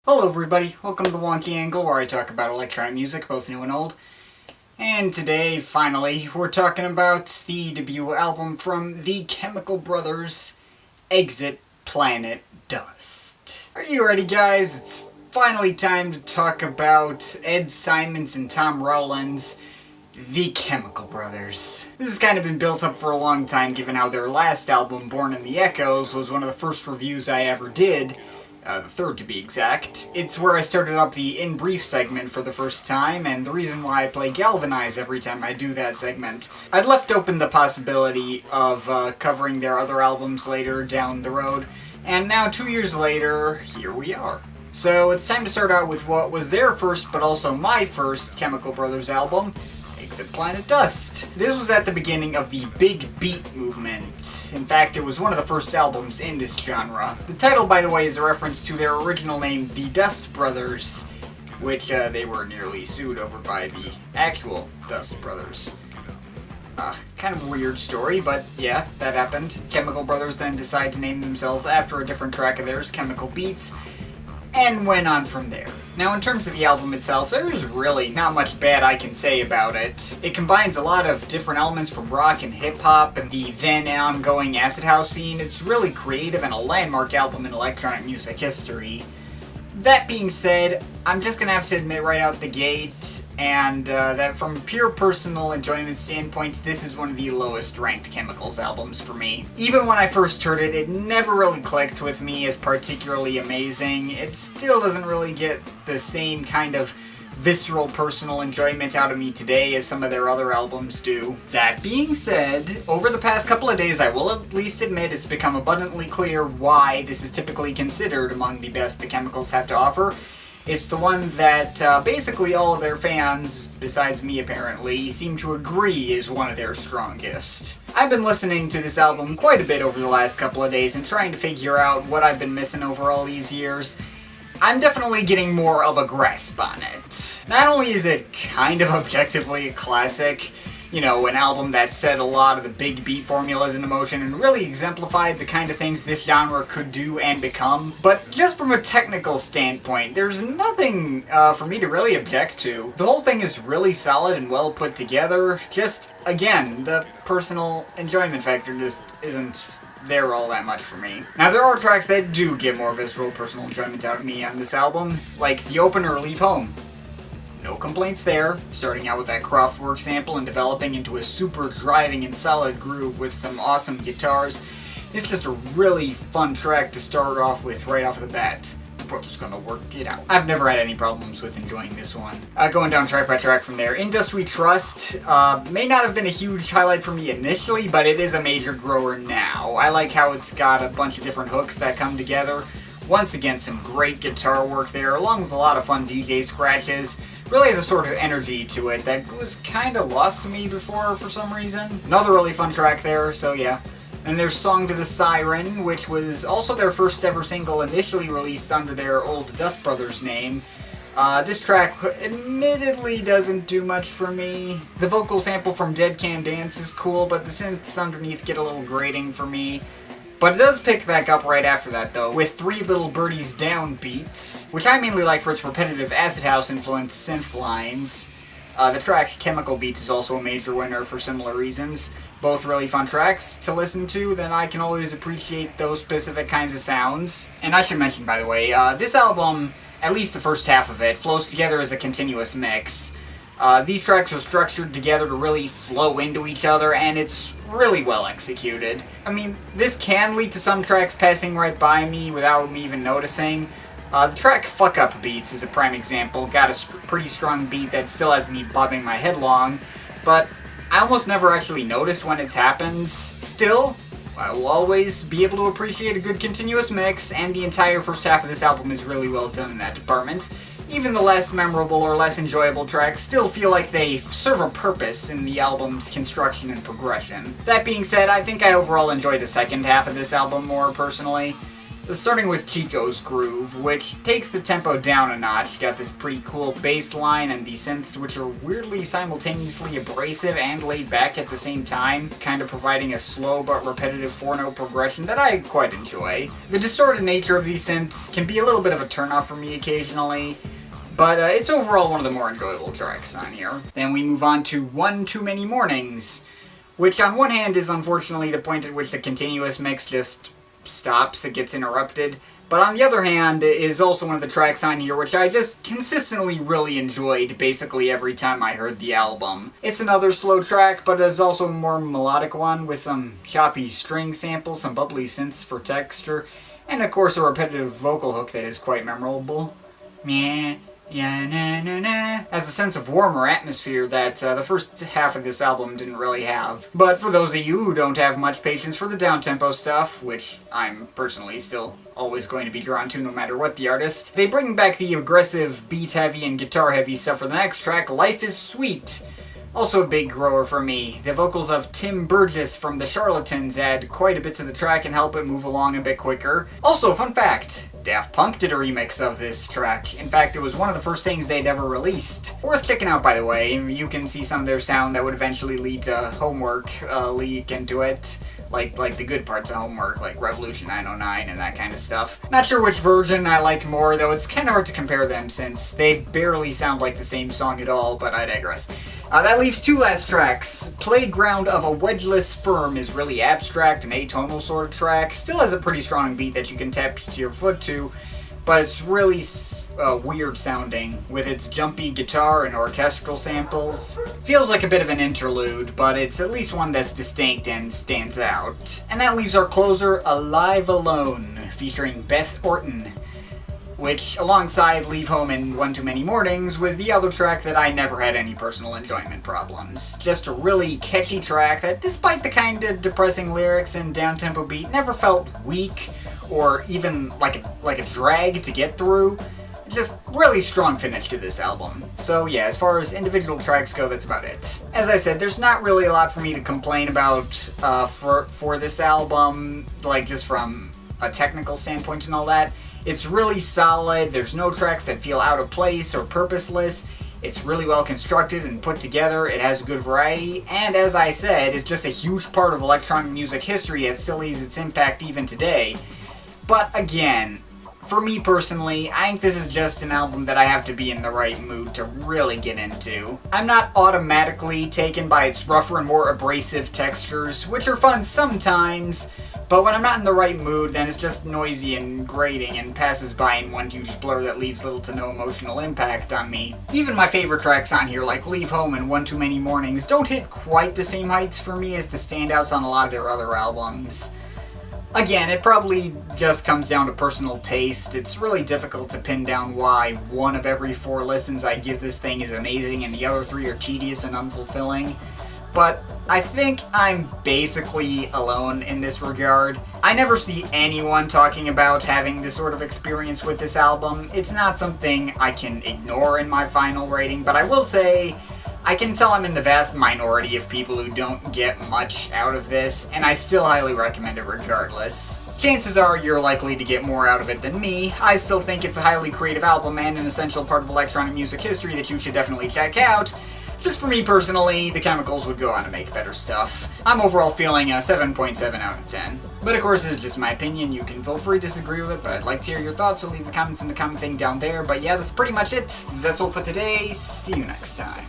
Hello everybody, welcome to the Wonky Angle, where I talk about electronic music, both new and old. And today, finally, we're talking about the debut album from the Chemical Brothers, Exit Planet Dust. Are you ready, guys? It's finally time to talk about Ed Simons and Tom Rowland's The Chemical Brothers. This has kind of been built up for a long time, given how their last album, Born in the Echoes, was one of the first reviews I ever did. The third to be exact. It's where I started up the In Brief segment for the first time, and the reason why I play Galvanize every time I do that segment. I'd left open the possibility of covering their other albums later down the road, and now 2 years later, here we are. So it's time to start out with what was their first, but also my first, Chemical Brothers album, Exit Planet Dust. This was at the beginning of the Big Beat movement. In fact, it was one of the first albums in this genre. The title, by the way, is a reference to their original name, the Dust Brothers, which they were nearly sued over by the actual Dust Brothers. Kind of a weird story, but yeah, that happened. Chemical Brothers then decided to name themselves after a different track of theirs, Chemical Beats, and went on from there. Now, in terms of the album itself, there's really not much bad I can say about it. It combines a lot of different elements from rock and hip-hop and the then ongoing acid house scene. It's really creative and a landmark album in electronic music history. That being said, I'm just gonna have to admit right out the gate, and that from pure personal enjoyment standpoints, this is one of the lowest ranked Chemicals albums for me. Even when I first heard it, it never really clicked with me as particularly amazing. It still doesn't really get the same kind of visceral personal enjoyment out of me today as some of their other albums do. That being said, over the past couple of days I will at least admit it's become abundantly clear why this is typically considered among the best the Chemicals have to offer. It's the one that basically all of their fans, besides me apparently, seem to agree is one of their strongest. I've been listening to this album quite a bit over the last couple of days and trying to figure out what I've been missing over all these years. I'm definitely getting more of a grasp on it. Not only is it kind of objectively a classic, you know, an album that set a lot of the big beat formulas into motion and really exemplified the kind of things this genre could do and become, but just from a technical standpoint, there's nothing for me to really object to. The whole thing is really solid and well put together. Just, again, the personal enjoyment factor just isn't there all that much for me. Now, there are tracks that do get more visceral personal enjoyment out of me on this album, like the opener, Leave Home. No complaints there, starting out with that Kraftwerk sample and developing into a super driving and solid groove with some awesome guitars. It's just a really fun track to start off with right off the bat. We're just gonna work it out. I've never had any problems with enjoying this one. Going down track by track from there, In Dust We Trust may not have been a huge highlight for me initially, but it is a major grower now. I like how it's got a bunch of different hooks that come together. Once again, some great guitar work there, along with a lot of fun DJ scratches. Really has a sort of energy to it that was kind of lost to me before for some reason. Another really fun track there, so yeah. And there's Song to the Siren, which was also their first ever single initially released under their old Dust Brothers name. This track admittedly doesn't do much for me. The vocal sample from Dead Can Dance is cool, but the synths underneath get a little grating for me. But it does pick back up right after that, though, with 3 little Birdies down beats, which I mainly like for its repetitive acid house influenced synth lines. The track Chemical Beats is also a major winner for similar reasons. Both really fun tracks to listen to, then I can always appreciate those specific kinds of sounds. And I should mention, by the way, this album, at least the first half of it, flows together as a continuous mix. These tracks are structured together to really flow into each other, and it's really well executed. I mean, this can lead to some tracks passing right by me without me even noticing. The track Fuck Up Beats is a prime example. Got a pretty strong beat that still has me bobbing my head along, but I almost never actually notice when it happens. Still, I will always be able to appreciate a good continuous mix, and the entire first half of this album is really well done in that department. Even the less memorable or less enjoyable tracks still feel like they serve a purpose in the album's construction and progression. That being said, I think I overall enjoy the second half of this album more personally. Starting with Chico's groove, which takes the tempo down a notch. You got this pretty cool bass line and the synths, which are weirdly simultaneously abrasive and laid back at the same time, kind of providing a slow but repetitive 4-note progression that I quite enjoy. The distorted nature of these synths can be a little bit of a turnoff for me occasionally, but it's overall one of the more enjoyable tracks on here. Then we move on to One Too Many Mornings, which on one hand is unfortunately the point at which the continuous mix just stops, it gets interrupted, but on the other hand is also one of the tracks on here which I just consistently really enjoyed basically every time I heard the album. It's another slow track, but it's also a more melodic one with some choppy string samples, some bubbly synths for texture, and of course a repetitive vocal hook that is quite memorable. Meh. Yeah, na na na, has a sense of warmer atmosphere that the first half of this album didn't really have. But for those of you who don't have much patience for the down-tempo stuff, which I'm personally still always going to be drawn to no matter what the artist, they bring back the aggressive, beat-heavy and guitar-heavy stuff for the next track, Life is Sweet. Also a big grower for me. The vocals of Tim Burgess from the Charlatans add quite a bit to the track and help it move along a bit quicker. Also, fun fact, Daft Punk did a remix of this track. In fact, it was one of the first things they'd ever released. Worth checking out, by the way. You can see some of their sound that would eventually lead to Homework leak into it. Like the good parts of Homework, like Revolution 909 and that kind of stuff. Not sure which version I like more, though it's kind of hard to compare them since they barely sound like the same song at all, but I digress. That leaves two last tracks. Playground of a Wedgeless Firm is really abstract and atonal sort of track. Still has a pretty strong beat that you can tap your foot to, but it's really weird sounding with its jumpy guitar and orchestral samples. Feels like a bit of an interlude, but it's at least one that's distinct and stands out. And that leaves our closer, Alive Alone, featuring Beth Orton, which, alongside Leave Home and One Too Many Mornings, was the other track that I never had any personal enjoyment problems. Just a really catchy track that, despite the kind of depressing lyrics and down-tempo beat, never felt weak or even like a drag to get through. Just really strong finish to this album. So yeah, as far as individual tracks go, that's about it. As I said, there's not really a lot for me to complain about for this album, like just from a technical standpoint and all that. It's really solid, there's no tracks that feel out of place or purposeless, it's really well constructed and put together, it has good variety, and as I said, it's just a huge part of electronic music history that still leaves its impact even today. But again, for me personally, I think this is just an album that I have to be in the right mood to really get into. I'm not automatically taken by its rougher and more abrasive textures, which are fun sometimes, but when I'm not in the right mood, then it's just noisy and grating and passes by in one huge blur that leaves little to no emotional impact on me. Even my favorite tracks on here, like Leave Home and One Too Many Mornings, don't hit quite the same heights for me as the standouts on a lot of their other albums. Again, it probably just comes down to personal taste. It's really difficult to pin down why one of every 4 listens I give this thing is amazing and the other 3 are tedious and unfulfilling. But I think I'm basically alone in this regard. I never see anyone talking about having this sort of experience with this album. It's not something I can ignore in my final rating, but I will say I can tell I'm in the vast minority of people who don't get much out of this, and I still highly recommend it regardless. Chances are you're likely to get more out of it than me. I still think it's a highly creative album and an essential part of electronic music history that you should definitely check out. Just for me personally, the Chemicals would go on to make better stuff. I'm overall feeling a 7.7 out of 10. But of course, it's just my opinion. You can feel free to disagree with it, but I'd like to hear your thoughts, so leave the comments in the comment thing down there. But yeah, that's pretty much it. That's all for today. See you next time.